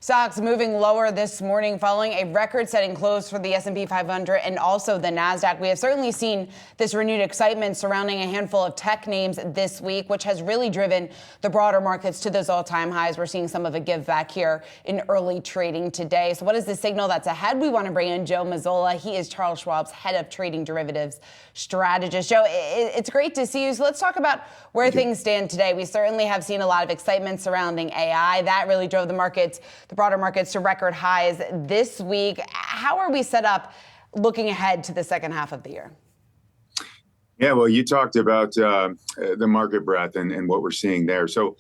Stocks moving lower this morning following a record-setting close for the S&P 500 and also the Nasdaq. We have certainly seen this renewed excitement surrounding a handful of tech names this week, which has really driven the broader markets to those all-time highs. We're seeing some of a give back here in early trading today. So what is the signal that's ahead? We want to bring in Joe Mazzola. He is Charles Schwab's head of trading derivatives strategist. Joe, it's great to see you. So let's talk about where things stand today. We certainly have seen a lot of excitement surrounding AI. That really drove the markets, the broader markets, to record highs this week. How are we set up looking ahead to the second half of the year? Yeah, well, you talked about the market breadth and what we're seeing there. So,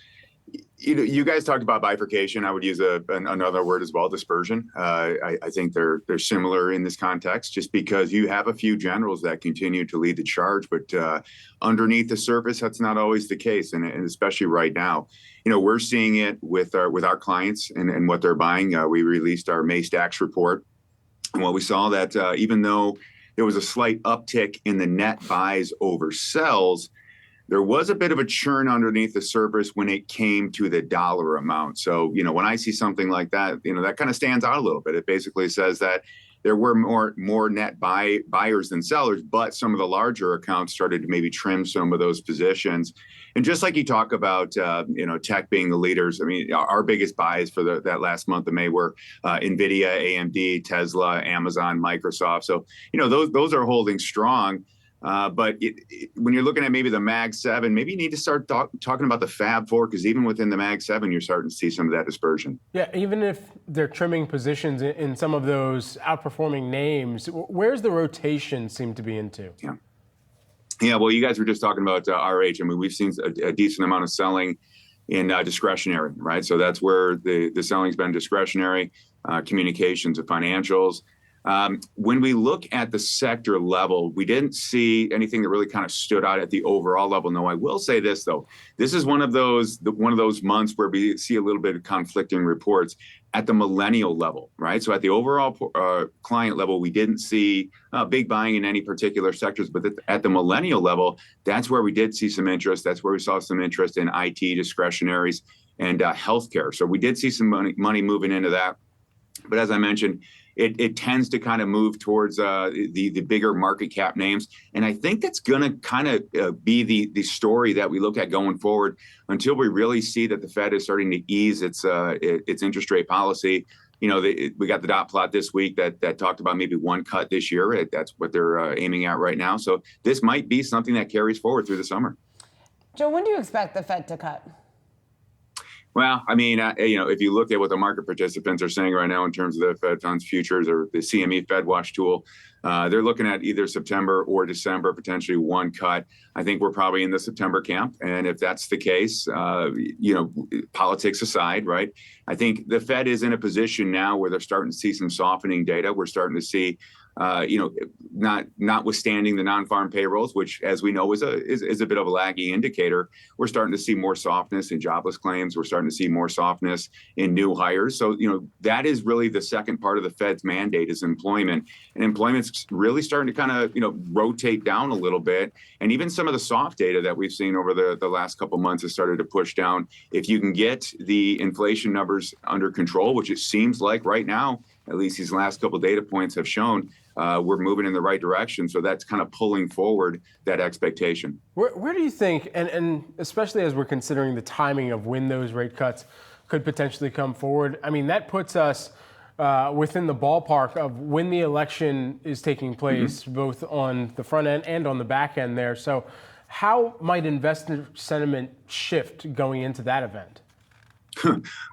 you guys talked about bifurcation. I would use another word as well, dispersion. I think they're similar in this context, just because you have a few generals that continue to lead the charge, but underneath the surface, that's not always the case, and especially right now. We're seeing it with our clients and what they're buying. We released our May stacks report, and what we saw that even though there was a slight uptick in the net buys over sells, there was a bit of a churn underneath the surface when it came to the dollar amount. So, when I see something like that, that kind of stands out a little bit. It basically says that there were more net buyers than sellers, but some of the larger accounts started to maybe trim some of those positions. And just like you talk about, tech being the leaders, I mean, our biggest buys for that last month of May were NVIDIA, AMD, Tesla, Amazon, Microsoft. So, those are holding strong. But when you're looking at maybe the Mag 7, maybe you need to start talking about the Fab 4, because even within the Mag 7, you're starting to see some of that dispersion. Yeah, even if they're trimming positions in some of those outperforming names, where's the rotation seem to be into? Yeah, well, you guys were just talking about RH. I mean, we've seen a decent amount of selling in discretionary, right? So that's where the selling's been discretionary, communications and financials. When we look at the sector level, we didn't see anything that really kind of stood out at the overall level. No, I will say this, though. This is one of those months where we see a little bit of conflicting reports at the millennial level, right? So at the overall client level, we didn't see big buying in any particular sectors, but at the millennial level, that's where we did see some interest. That's where we saw some interest in IT, discretionaries, and healthcare. So we did see some money moving into that. But as I mentioned, it tends to kind of move towards the bigger market cap names. And I think that's going to kind of be the story that we look at going forward until we really see that the Fed is starting to ease its interest rate policy. We got the dot plot this week that talked about maybe one cut this year. That's what they're aiming at right now. So this might be something that carries forward through the summer. Joe, when do you expect the Fed to cut? Well, I mean, if you look at what the market participants are saying right now in terms of the Fed funds futures or the CME Fed Watch tool, they're looking at either September or December, potentially one cut. I think we're probably in the September camp. And if that's the case, politics aside, right, I think the Fed is in a position now where they're starting to see some softening data. We're starting to see notwithstanding the non-farm payrolls, which, as we know, is a bit of a laggy indicator. We're starting to see more softness in jobless claims. We're starting to see more softness in new hires. So, that is really the second part of the Fed's mandate is employment. And employment's really starting to kind of, rotate down a little bit. And even some of the soft data that we've seen over the last couple of months has started to push down. If you can get the inflation numbers under control, which it seems like right now, at least these last couple of data points have shown, we're moving in the right direction. So that's kind of pulling forward that expectation. Where do you think, and especially as we're considering the timing of when those rate cuts could potentially come forward, I mean, that puts us within the ballpark of when the election is taking place, both on the front end and on the back end there. So how might investor sentiment shift going into that event?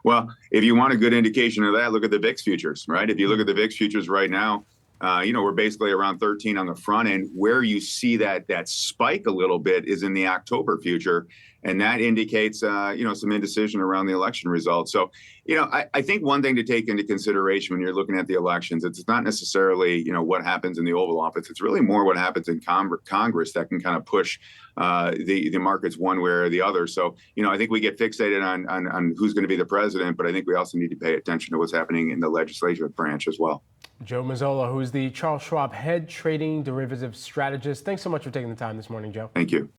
Well, if you want a good indication of that, look at the VIX futures, right? If you look at the VIX futures right now, we're basically around 13 on the front end. Where you see that spike a little bit is in the October future. And that indicates, some indecision around the election results. So, I think one thing to take into consideration when you're looking at the elections, it's not necessarily, what happens in the Oval Office. It's really more what happens in Congress that can kind of push the markets one way or the other. So, I think we get fixated on who's going to be the president, but I think we also need to pay attention to what's happening in the legislative branch as well. Joe Mazzola, who's the Charles Schwab head trading derivatives strategist. Thanks so much for taking the time this morning, Joe. Thank you.